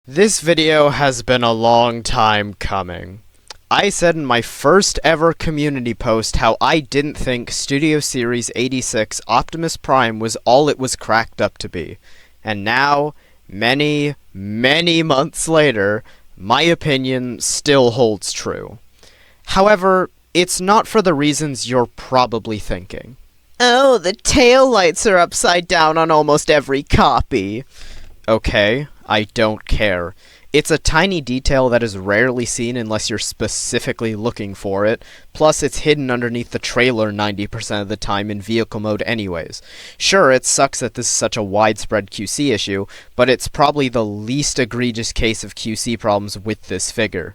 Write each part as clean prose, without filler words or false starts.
This video has been a long time coming. I said in my first ever community post how I didn't think Studio Series 86 Optimus Prime was all it was cracked up to be. And now, many months later, my opinion still holds true. However, it's not for the reasons you're probably thinking. Oh, the taillights are upside down on almost every copy. Okay, I don't care. It's a tiny detail that is rarely seen unless you're specifically looking for it, plus it's hidden underneath the trailer 90% of the time in vehicle mode anyways. Sure, it sucks that this is such a widespread QC issue, but it's probably the least egregious case of QC problems with this figure.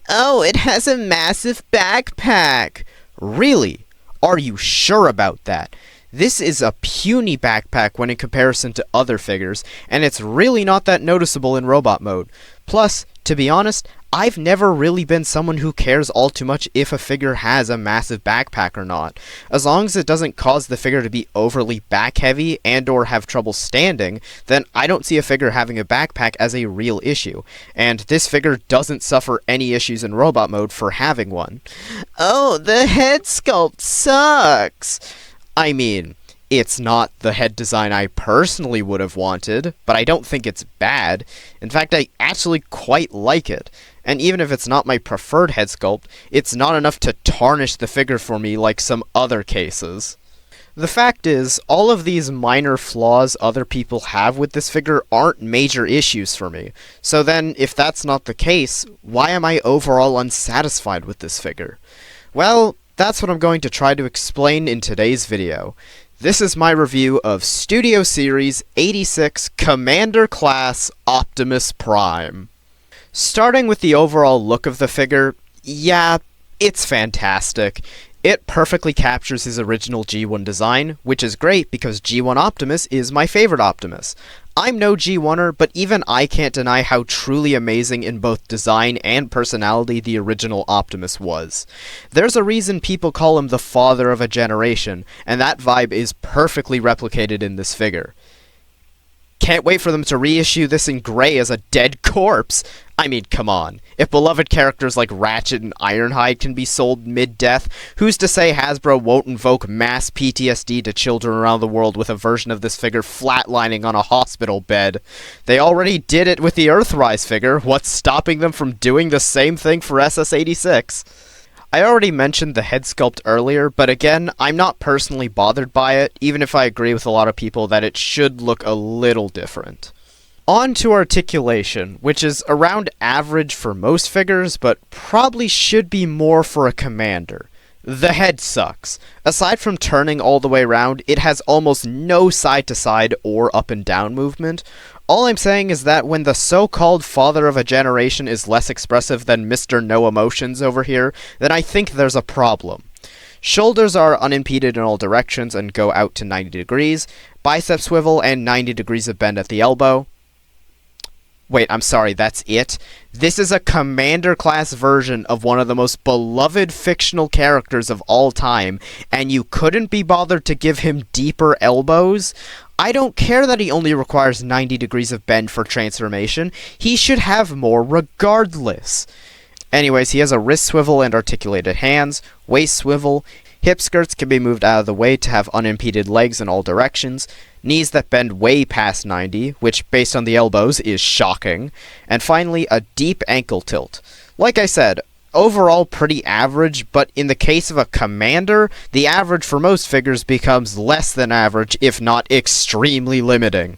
Oh, it has a massive backpack! Really? Are you sure about that? This is a puny backpack when in comparison to other figures, and it's really not that noticeable in robot mode. Plus, to be honest, I've never really been someone who cares all too much if a figure has a massive backpack or not. As long as it doesn't cause the figure to be overly back heavy and or have trouble standing, then I don't see a figure having a backpack as a real issue. And this figure doesn't suffer any issues in robot mode for having one. Oh, the head sculpt sucks! I mean, it's not the head design I personally would have wanted, but I don't think it's bad. In fact, I actually quite like it. And even if it's not my preferred head sculpt, it's not enough to tarnish the figure for me like some other cases. The fact is, all of these minor flaws other people have with this figure aren't major issues for me. So then, if that's not the case, why am I overall unsatisfied with this figure? Well, that's what I'm going to try to explain in today's video. This is my review of Studio Series 86 Commander Class Optimus Prime. Starting with the overall look of the figure, yeah, it's fantastic. It perfectly captures his original G1 design, which is great because G1 Optimus is my favorite Optimus. I'm no G1er, but even I can't deny how truly amazing in both design and personality the original Optimus was. There's a reason people call him the father of a generation, and that vibe is perfectly replicated in this figure. Can't wait for them to reissue this in gray as a dead corpse! I mean, come on. If beloved characters like Ratchet and Ironhide can be sold mid-death, who's to say Hasbro won't invoke mass PTSD to children around the world with a version of this figure flatlining on a hospital bed? They already did it with the Earthrise figure. What's stopping them from doing the same thing for SS86? I already mentioned the head sculpt earlier, but again, I'm not personally bothered by it, even if I agree with a lot of people that it should look a little different. On to articulation, which is around average for most figures, but probably should be more for a commander. The head sucks. Aside from turning all the way around, it has almost no side-to-side or up-and-down movement. All I'm saying is that when the so-called father of a generation is less expressive than Mr. No Emotions over here, then I think there's a problem. Shoulders are unimpeded in all directions and go out to 90 degrees, bicep swivel and 90 degrees of bend at the elbow. Wait, I'm sorry, that's it? This is a Commander Class version of one of the most beloved fictional characters of all time, and you couldn't be bothered to give him deeper elbows? I don't care that he only requires 90 degrees of bend for transformation. He should have more regardless. Anyways, he has a wrist swivel and articulated hands, waist swivel, hip skirts can be moved out of the way to have unimpeded legs in all directions, knees that bend way past 90, which based on the elbows is shocking, and finally a deep ankle tilt. Like I said, overall pretty average, but in the case of a commander, the average for most figures becomes less than average, if not extremely limiting.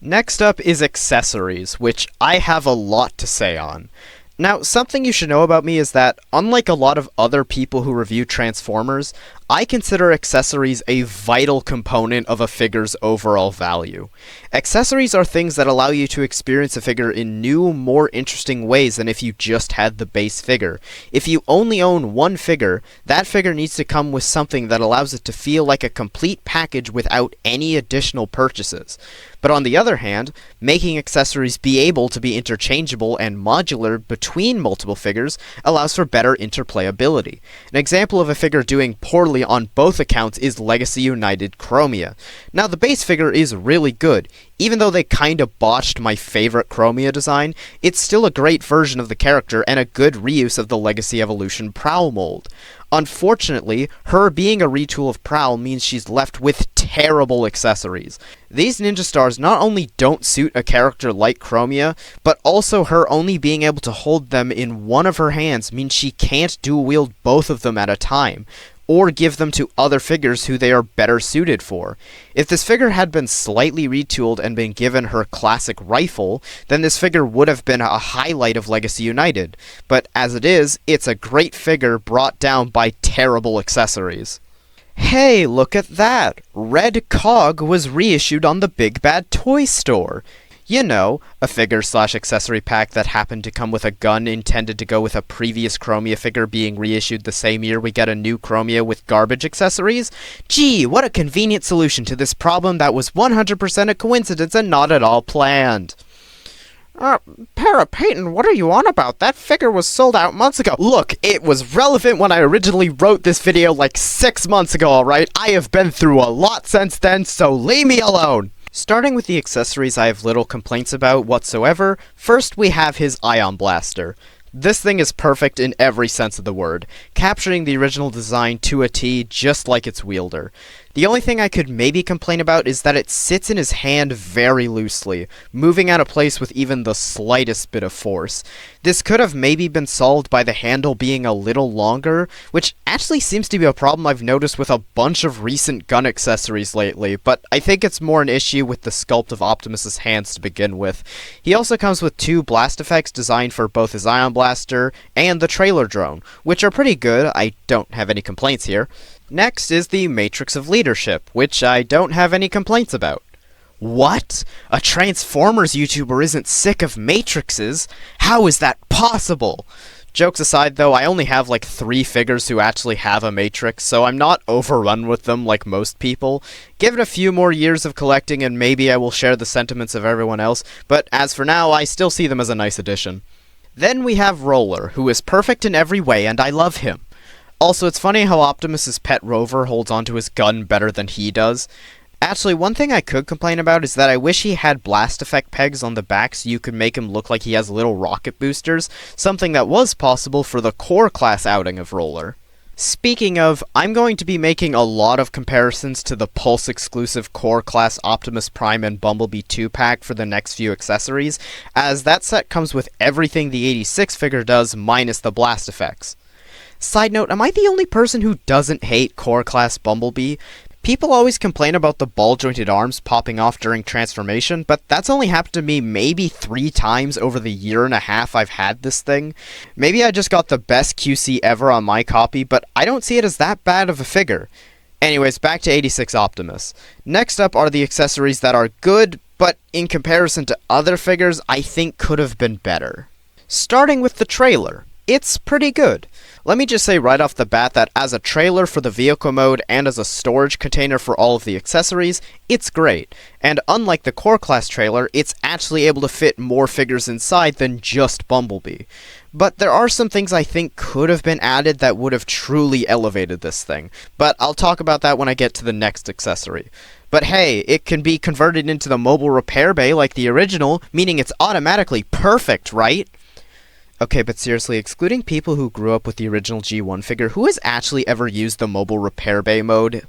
Next up is accessories, which I have a lot to say on. Now, something you should know about me is that, unlike a lot of other people who review Transformers, I consider accessories a vital component of a figure's overall value. Accessories are things that allow you to experience a figure in new, more interesting ways than if you just had the base figure. If you only own one figure, that figure needs to come with something that allows it to feel like a complete package without any additional purchases. But on the other hand, making accessories be able to be interchangeable and modular between multiple figures allows for better interplayability. An example of a figure doing poorly unfortunately on both accounts is Legacy United Chromia. Now the base figure is really good. Even though they kinda botched my favorite Chromia design, it's still a great version of the character and a good reuse of the Legacy Evolution Prowl mold. Unfortunately, her being a retool of Prowl means she's left with terrible accessories. These ninja stars not only don't suit a character like Chromia, but also her only being able to hold them in one of her hands means she can't dual wield both of them at a time, or give them to other figures who they are better suited for. If this figure had been slightly retooled and been given her classic rifle, then this figure would have been a highlight of Legacy United, but as it is, it's a great figure brought down by terrible accessories. Hey, look at that! Red Cog was reissued on the Big Bad Toy Store! You know, a figure/accessory pack that happened to come with a gun intended to go with a previous Chromia figure being reissued the same year we get a new Chromia with garbage accessories? Gee, what a convenient solution to this problem that was 100% a coincidence and not at all planned. Peyton, what are you on about? That figure was sold out months ago. Look, it was relevant when I originally wrote this video like 6 months ago, alright? I have been through a lot since then, so leave me alone! Starting with the accessories I have little complaints about whatsoever, first we have his Ion Blaster. This thing is perfect in every sense of the word, capturing the original design to a T just like its wielder. The only thing I could maybe complain about is that it sits in his hand very loosely, moving out of place with even the slightest bit of force. This could have maybe been solved by the handle being a little longer, which actually seems to be a problem I've noticed with a bunch of recent gun accessories lately, but I think it's more an issue with the sculpt of Optimus's hands to begin with. He also comes with 2 blast effects designed for both his Ion Blaster and the trailer drone, which are pretty good. I don't have any complaints here. Next is the Matrix of Leadership, which I don't have any complaints about. What? A Transformers YouTuber isn't sick of Matrixes? How is that possible? Jokes aside though, I only have like 3 figures who actually have a Matrix, so I'm not overrun with them like most people. Give it a few more years of collecting and maybe I will share the sentiments of everyone else, but as for now, I still see them as a nice addition. Then we have Roller, who is perfect in every way and I love him. Also, it's funny how Optimus's pet Rover holds onto his gun better than he does. Actually, one thing I could complain about is that I wish he had blast effect pegs on the back so you could make him look like he has little rocket boosters, something that was possible for the core class outing of Roller. Speaking of, I'm going to be making a lot of comparisons to the Pulse exclusive Core Class Optimus Prime and Bumblebee 2-pack for the next few accessories, as that set comes with everything the 86 figure does minus the blast effects. Side note, am I the only person who doesn't hate Core Class Bumblebee? People always complain about the ball-jointed arms popping off during transformation, but that's only happened to me maybe 3 times over the year and a half I've had this thing. Maybe I just got the best QC ever on my copy, but I don't see it as that bad of a figure. Anyways, back to 86 Optimus. Next up are the accessories that are good, but in comparison to other figures, I think could have been better. Starting with the trailer. It's pretty good. Let me just say right off the bat that as a trailer for the vehicle mode and as a storage container for all of the accessories, it's great. And unlike the Core Class trailer, it's actually able to fit more figures inside than just Bumblebee. But there are some things I think could have been added that would have truly elevated this thing. But I'll talk about that when I get to the next accessory. But hey, it can be converted into the mobile repair bay like the original, meaning it's automatically perfect, right? Okay, but seriously, excluding people who grew up with the original G1 figure, who has actually ever used the mobile repair bay mode?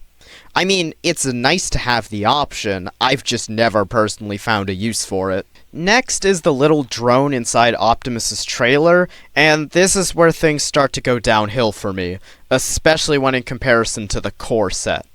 I mean, it's nice to have the option, I've just never personally found a use for it. Next is the little drone inside Optimus's trailer, and this is where things start to go downhill for me, especially when in comparison to the core set.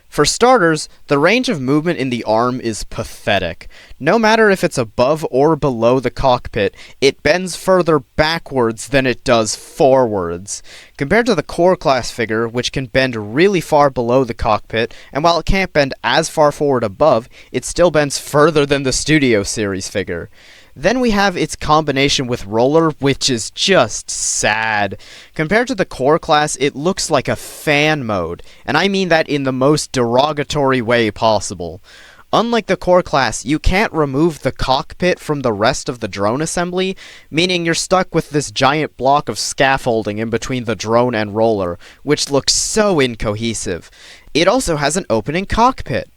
For starters, the range of movement in the arm is pathetic. No matter if it's above or below the cockpit, it bends further backwards than it does forwards. Compared to the Core Class figure, which can bend really far below the cockpit, and while it can't bend as far forward above, it still bends further than the Studio Series figure. Then we have its combination with Roller, which is just sad. Compared to the Core Class, it looks like a fan mode, and I mean that in the most derogatory way possible. Unlike the core class, you can't remove the cockpit from the rest of the drone assembly, meaning you're stuck with this giant block of scaffolding in between the drone and roller, which looks so incohesive. It also has an opening cockpit.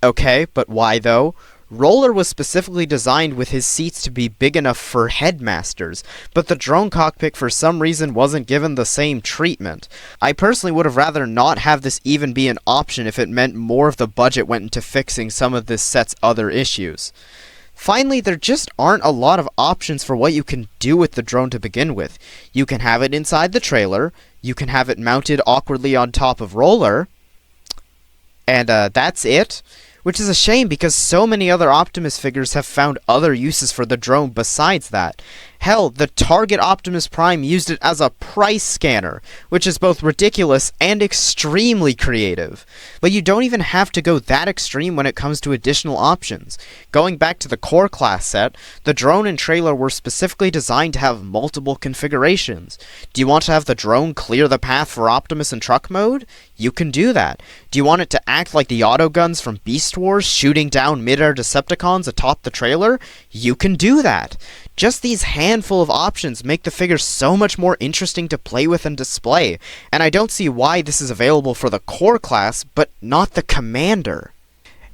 Okay, but why though? Roller was specifically designed with his seats to be big enough for headmasters, but the drone cockpit for some reason wasn't given the same treatment. I personally would have rather not have this even be an option if it meant more of the budget went into fixing some of this set's other issues. Finally, there just aren't a lot of options for what you can do with the drone to begin with. You can have it inside the trailer, you can have it mounted awkwardly on top of Roller, and that's it. Which is a shame because so many other Optimus figures have found other uses for the drone besides that. Hell, the Target Optimus Prime used it as a price scanner, which is both ridiculous and extremely creative. But you don't even have to go that extreme when it comes to additional options. Going back to the core class set, the drone and trailer were specifically designed to have multiple configurations. Do you want to have the drone clear the path for Optimus in truck mode? You can do that. Do you want it to act like the autoguns from Beast Wars, shooting down mid-air Decepticons atop the trailer? You can do that. Just these handful of options make the figure so much more interesting to play with and display, and I don't see why this is available for the core class, but not the Commander.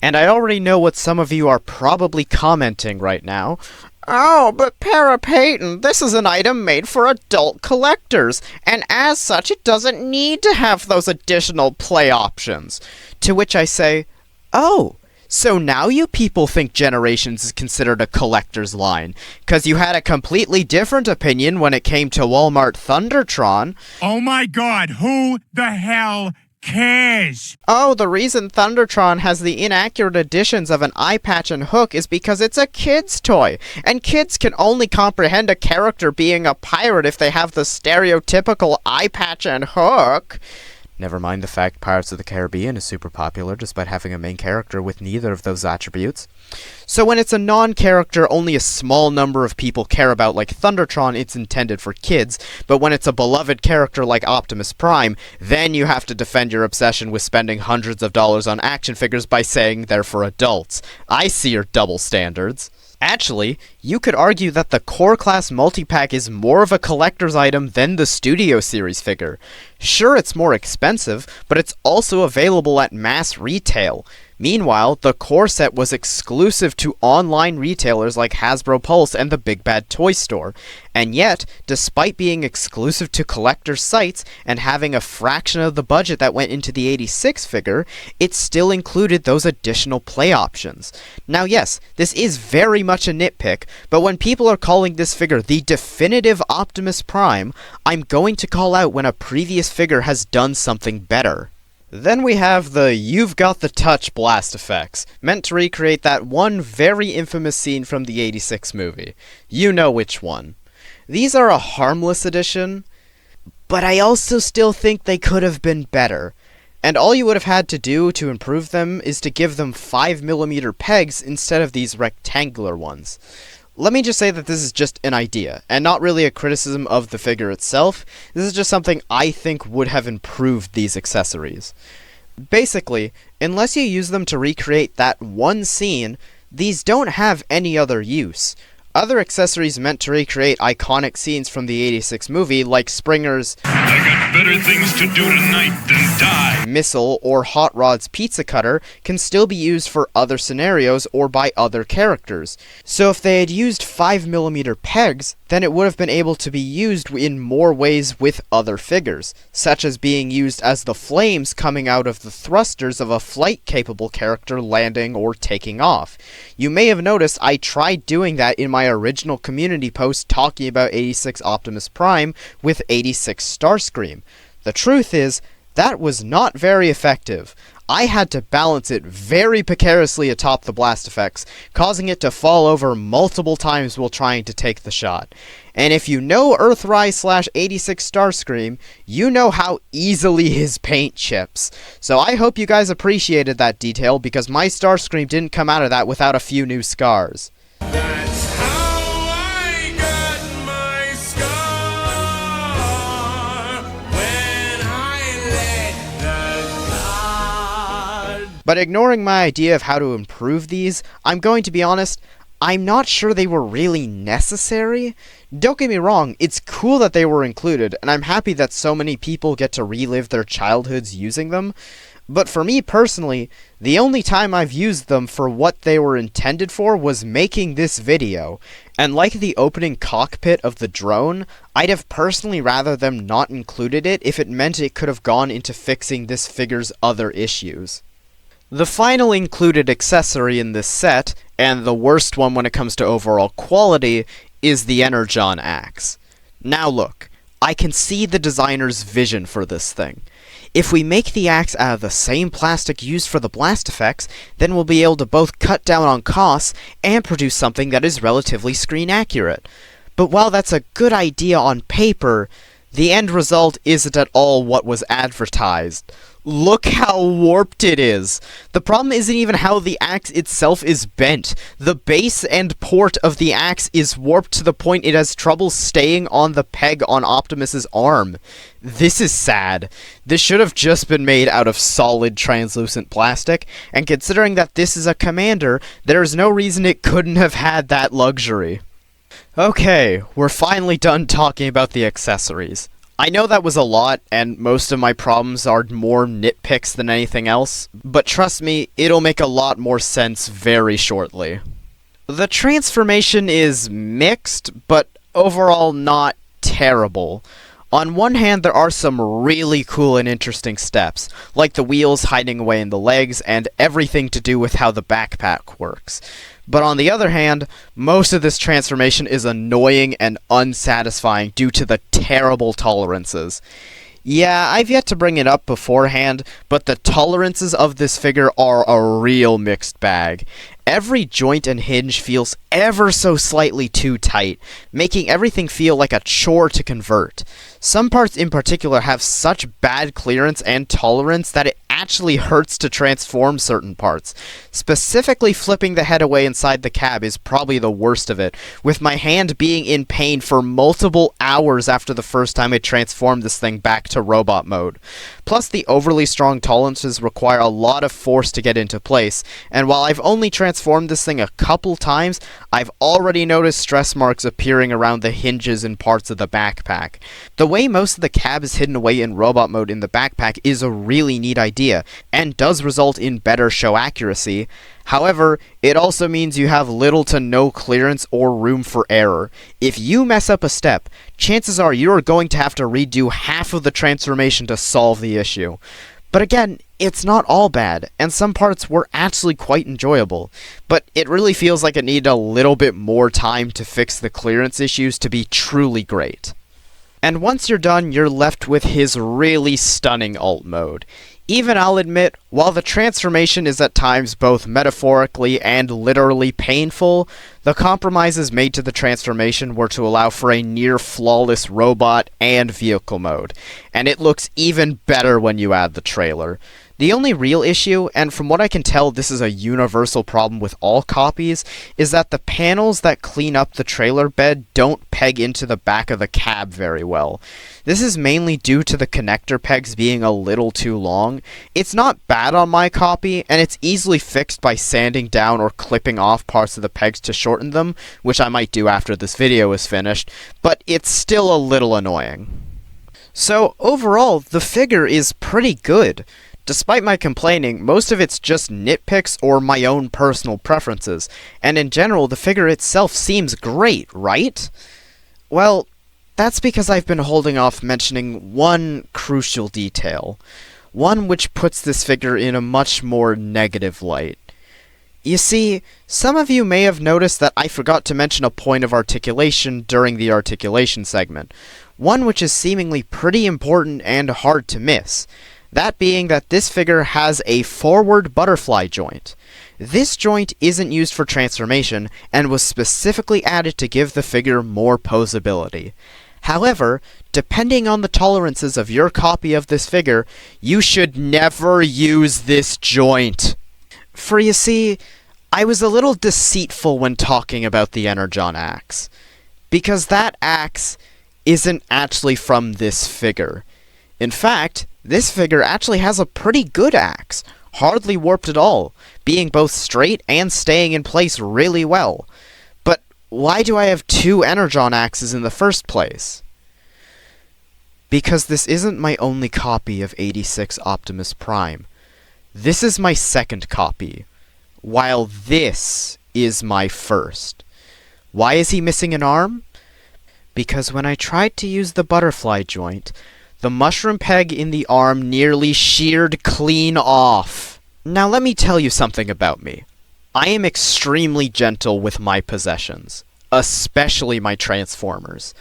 And I already know what some of you are probably commenting right now. Oh, but Peyton, this is an item made for adult collectors, and as such it doesn't need to have those additional play options. To which I say, oh, so now you people think Generations is considered a collector's line, 'cause you had a completely different opinion when it came to Walmart Thundertron. Oh my god, who the hell cares? Oh, the reason Thundertron has the inaccurate additions of an eye patch and hook is because it's a kid's toy, and kids can only comprehend a character being a pirate if they have the stereotypical eye patch and hook. Never mind the fact Pirates of the Caribbean is super popular despite having a main character with neither of those attributes. So when it's a non-character only a small number of people care about like Thundertron, it's intended for kids, but when it's a beloved character like Optimus Prime, then you have to defend your obsession with spending hundreds of dollars on action figures by saying they're for adults. I see your double standards. Actually, you could argue that the core class multipack is more of a collector's item than the Studio Series figure. Sure, it's more expensive, but it's also available at mass retail. Meanwhile, the core set was exclusive to online retailers like Hasbro Pulse and the Big Bad Toy Store. And yet, despite being exclusive to collector sites and having a fraction of the budget that went into the 86 figure, it still included those additional play options. Now yes, this is very much a nitpick, but when people are calling this figure the definitive Optimus Prime, I'm going to call out when a previous figure has done something better. Then we have the You've Got the Touch blast effects, meant to recreate that one very infamous scene from the 86 movie. You know which one. These are a harmless addition, but I also still think they could have been better. And all you would have had to do to improve them is to give them 5mm pegs instead of these rectangular ones. Let me just say that this is just an idea, and not really a criticism of the figure itself. This is just something I think would have improved these accessories. Basically, unless you use them to recreate that one scene, these don't have any other use. Other accessories meant to recreate iconic scenes from the 86 movie, like Springer's I got better things to do tonight than die missile or Hot Rod's pizza cutter, can still be used for other scenarios or by other characters. So if they had used 5mm pegs, then it would have been able to be used in more ways with other figures, such as being used as the flames coming out of the thrusters of a flight-capable character landing or taking off. You may have noticed I tried doing that in my original community post talking about 86 Optimus Prime with 86 Starscream. The truth is, that was not very effective. I had to balance it very precariously atop the blast effects, causing it to fall over multiple times while trying to take the shot. And if you know Earthrise/86 Starscream, you know how easily his paint chips. So I hope you guys appreciated that detail, because my Starscream didn't come out of that without a few new scars. That's how I got my scar when I let the god. But ignoring my idea of how to improve these, I'm going to be honest, I'm not sure they were really necessary. Don't get me wrong, it's cool that they were included, and I'm happy that so many people get to relive their childhoods using them. But for me personally, the only time I've used them for what they were intended for was making this video. And like the opening cockpit of the drone, I'd have personally rather them not included it if it meant it could have gone into fixing this figure's other issues. The final included accessory in this set, and the worst one when it comes to overall quality, is the Energon axe. Now look, I can see the designer's vision for this thing. If we make the axe out of the same plastic used for the blast effects, then we'll be able to both cut down on costs and produce something that is relatively screen accurate. But while that's a good idea on paper, the end result isn't at all what was advertised. Look how warped it is! The problem isn't even how the axe itself is bent. The base and port of the axe is warped to the point it has trouble staying on the peg on Optimus's arm. This is sad. This should have just been made out of solid translucent plastic, and considering that this is a Commander, there's no reason it couldn't have had that luxury. Okay, we're finally done talking about the accessories. I know that was a lot, and most of my problems are more nitpicks than anything else, but trust me, it'll make a lot more sense very shortly. The transformation is mixed, but overall not terrible. On one hand, there are some really cool and interesting steps, like the wheels hiding away in the legs and everything to do with how the backpack works. But on the other hand, most of this transformation is annoying and unsatisfying due to the terrible tolerances. Yeah, I've yet to bring it up beforehand, but the tolerances of this figure are a real mixed bag. Every joint and hinge feels ever so slightly too tight, making everything feel like a chore to convert. Some parts in particular have such bad clearance and tolerance that it actually hurts to transform certain parts. Specifically, flipping the head away inside the cab is probably the worst of it, with my hand being in pain for multiple hours after the first time I transformed this thing back to robot mode. Plus, the overly strong tolerances require a lot of force to get into place, and while I've only transformed this thing a couple times, I've already noticed stress marks appearing around the hinges and parts of the backpack. The way most of the cab is hidden away in robot mode in the backpack is a really neat idea, and does result in better show accuracy. However, it also means you have little to no clearance or room for error. If you mess up a step, chances are you're going to have to redo half of the transformation to solve the issue. But again, it's not all bad, and some parts were actually quite enjoyable, but it really feels like it needed a little bit more time to fix the clearance issues to be truly great. And once you're done, you're left with his really stunning alt mode. Even I'll admit, while the transformation is at times both metaphorically and literally painful, the compromises made to the transformation were to allow for a near-flawless robot and vehicle mode, and it looks even better when you add the trailer. The only real issue, and from what I can tell this is a universal problem with all copies, is that the panels that clean up the trailer bed don't peg into the back of the cab very well. This is mainly due to the connector pegs being a little too long. It's not bad on my copy, and it's easily fixed by sanding down or clipping off parts of the pegs to shorten them, which I might do after this video is finished, but it's still a little annoying. So overall, the figure is pretty good. Despite my complaining, most of it's just nitpicks or my own personal preferences, and in general, the figure itself seems great, right? Well, that's because I've been holding off mentioning one crucial detail. One which puts this figure in a much more negative light. You see, some of you may have noticed that I forgot to mention a point of articulation during the articulation segment. One which is seemingly pretty important and hard to miss. That being that this figure has a forward butterfly joint. This joint isn't used for transformation, and was specifically added to give the figure more posability. However, depending on the tolerances of your copy of this figure, you should never use this joint. For you see, I was a little deceitful when talking about the Energon axe, because that axe isn't actually from this figure. In fact, this figure actually has a pretty good axe. hardly warped at all, being both straight and staying in place really well. But why do I have two Energon axes in the first place? Because this isn't my only copy of 86 Optimus Prime. This is my second copy, while this is my first. Why is he missing an arm? Because when I tried to use the butterfly joint, the mushroom peg in the arm nearly sheared clean off. Now let me tell you something about me. I am extremely gentle with my possessions, especially my Transformers.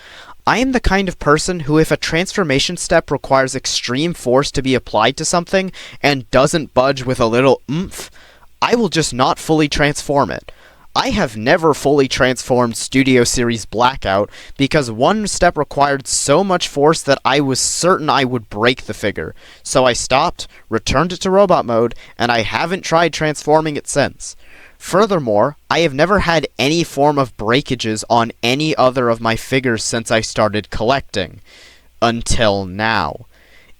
I am the kind of person who, if a transformation step requires extreme force to be applied to something and doesn't budge with a little oomph, I will just not fully transform it. I have never fully transformed Studio Series Blackout because one step required so much force that I was certain I would break the figure. So I stopped, returned it to robot mode, and I haven't tried transforming it since. Furthermore, I have never had any form of breakages on any other of my figures since I started collecting. Until now.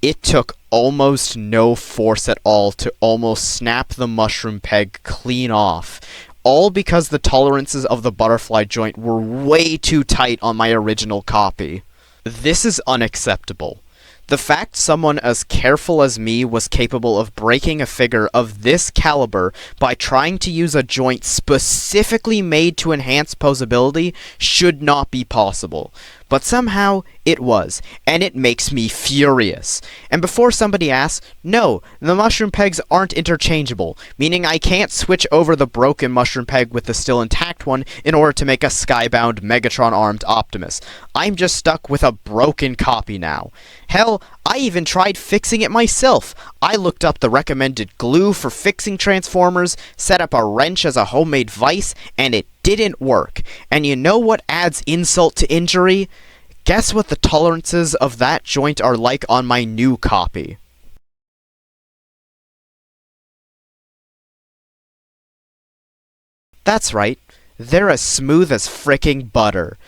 It took almost no force at all to almost snap the mushroom peg clean off. All because the tolerances of the butterfly joint were way too tight on my original copy. This is unacceptable. The fact someone as careful as me was capable of breaking a figure of this caliber by trying to use a joint specifically made to enhance posability should not be possible. But somehow, it was, and it makes me furious. And before somebody asks, no, the mushroom pegs aren't interchangeable, meaning I can't switch over the broken mushroom peg with the still intact one in order to make a skybound Megatron-armed Optimus. I'm just stuck with a broken copy now. Hell, I even tried fixing it myself. I looked up the recommended glue for fixing Transformers, set up a wrench as a homemade vise, and it didn't work. And you know what adds insult to injury? Guess what the tolerances of that joint are like on my new copy. That's right, they're as smooth as fricking butter.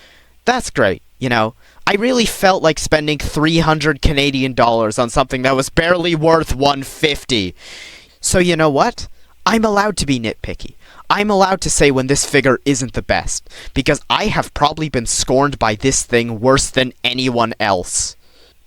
That's great, you know. I really felt like spending 300 Canadian dollars on something that was barely worth 150. So you know what? I'm allowed to be nitpicky. I'm allowed to say when this figure isn't the best, because I have probably been scorned by this thing worse than anyone else.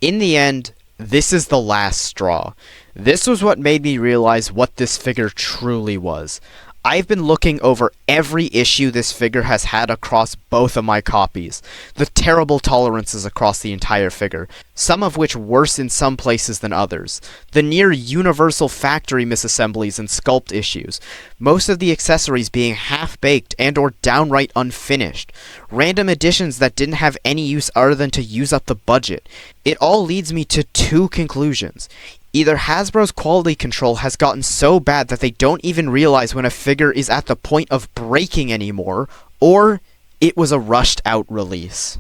In the end, this is the last straw. This was what made me realize what this figure truly was. I've been looking over every issue this figure has had across both of my copies. The terrible tolerances across the entire figure, some of which worse in some places than others. The near universal factory misassemblies and sculpt issues. Most of the accessories being half-baked and or downright unfinished. Random additions that didn't have any use other than to use up the budget. It all leads me to two conclusions. Either Hasbro's quality control has gotten so bad that they don't even realize when a figure is at the point of breaking anymore, or it was a rushed out release.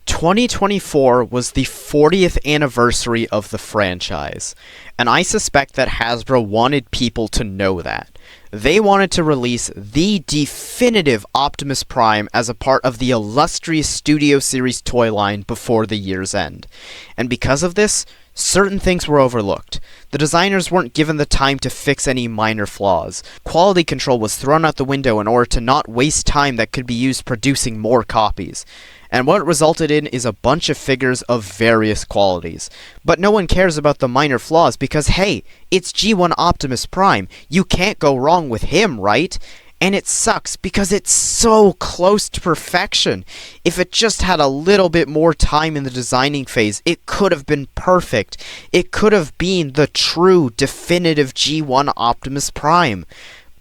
2024 was the 40th anniversary of the franchise, and I suspect that Hasbro wanted people to know that. They wanted to release the definitive Optimus Prime as a part of the illustrious Studio Series toy line before the year's end. And because of this, certain things were overlooked. The designers weren't given the time to fix any minor flaws. Quality control was thrown out the window in order to not waste time that could be used producing more copies. And what it resulted in is a bunch of figures of various qualities. But no one cares about the minor flaws because, hey, it's G1 Optimus Prime. You can't go wrong with him, right? And it sucks because it's so close to perfection. If it just had a little bit more time in the designing phase, it could have been perfect. It could have been the true, definitive G1 Optimus Prime.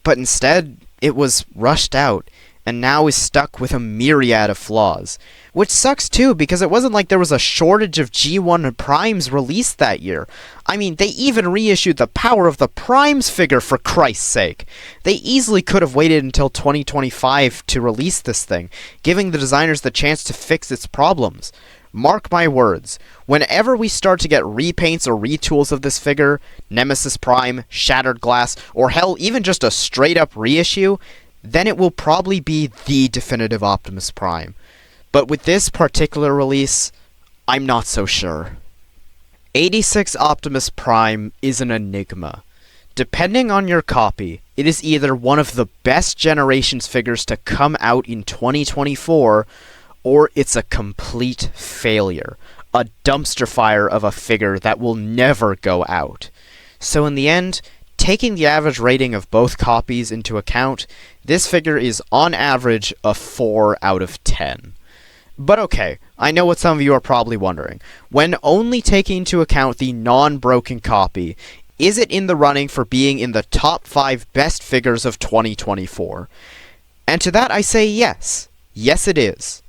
But instead, it was rushed out, and now is stuck with a myriad of flaws. Which sucks too, because it wasn't like there was a shortage of G1 Primes released that year. I mean, they even reissued the Power of the Primes figure, for Christ's sake. They easily could have waited until 2025 to release this thing, giving the designers the chance to fix its problems. Mark my words, whenever we start to get repaints or retools of this figure, Nemesis Prime, Shattered Glass, or hell, even just a straight-up reissue, then it will probably be the definitive Optimus Prime. But with this particular release, I'm not so sure. 86 Optimus Prime is an enigma. Depending on your copy, it is either one of the best Generations figures to come out in 2024, or it's a complete failure, a dumpster fire of a figure that will never go out. So in the end, taking the average rating of both copies into account, this figure is on average a 4 out of 10. But okay, I know what some of you are probably wondering. When only taking into account the non-broken copy, is it in the running for being in the top 5 best figures of 2024? And to that I say yes. Yes it is.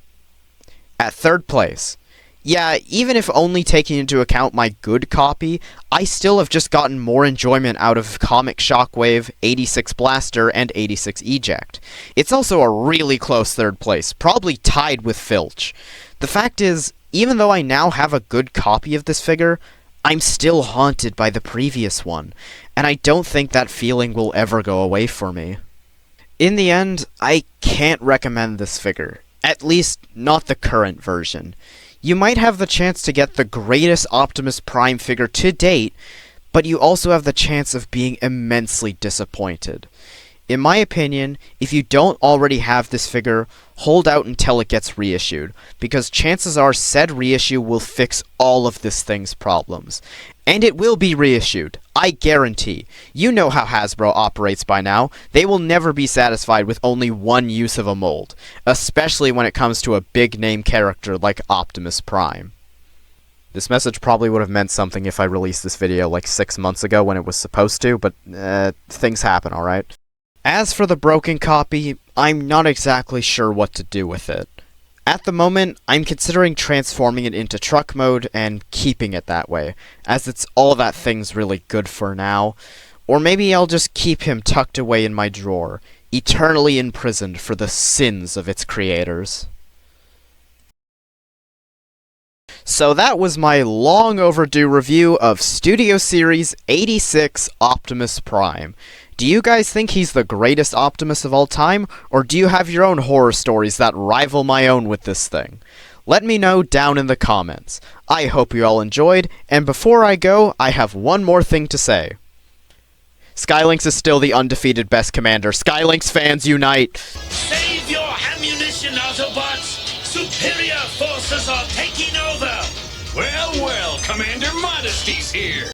At third place. Yeah, even if only taking into account my good copy, I still have just gotten more enjoyment out of Comic Shockwave, 86 Blaster, and 86 Eject. It's also a really close third place, probably tied with Filch. The fact is, even though I now have a good copy of this figure, I'm still haunted by the previous one, and I don't think that feeling will ever go away for me. In the end, I can't recommend this figure, at least not the current version. You might have the chance to get the greatest Optimus Prime figure to date, but you also have the chance of being immensely disappointed. In my opinion, if you don't already have this figure, hold out until it gets reissued, because chances are said reissue will fix all of this thing's problems. And it will be reissued, I guarantee. You know how Hasbro operates by now. They will never be satisfied with only one use of a mold, especially when it comes to a big-name character like Optimus Prime. This message probably would have meant something if I released this video like 6 months ago when it was supposed to, but things happen, alright? As for the broken copy, I'm not exactly sure what to do with it. At the moment, I'm considering transforming it into truck mode and keeping it that way, as it's all that thing's really good for now. Or maybe I'll just keep him tucked away in my drawer, eternally imprisoned for the sins of its creators. So that was my long overdue review of Studio Series 86 Optimus Prime. Do you guys think he's the greatest Optimus of all time, or do you have your own horror stories that rival my own with this thing? Let me know down in the comments. I hope you all enjoyed, and before I go, I have one more thing to say. Skylynx is still the undefeated best commander. Skylynx fans unite! Save your ammunition, Autobots! Superior forces are taking over! Well, well, Commander Modesty's here!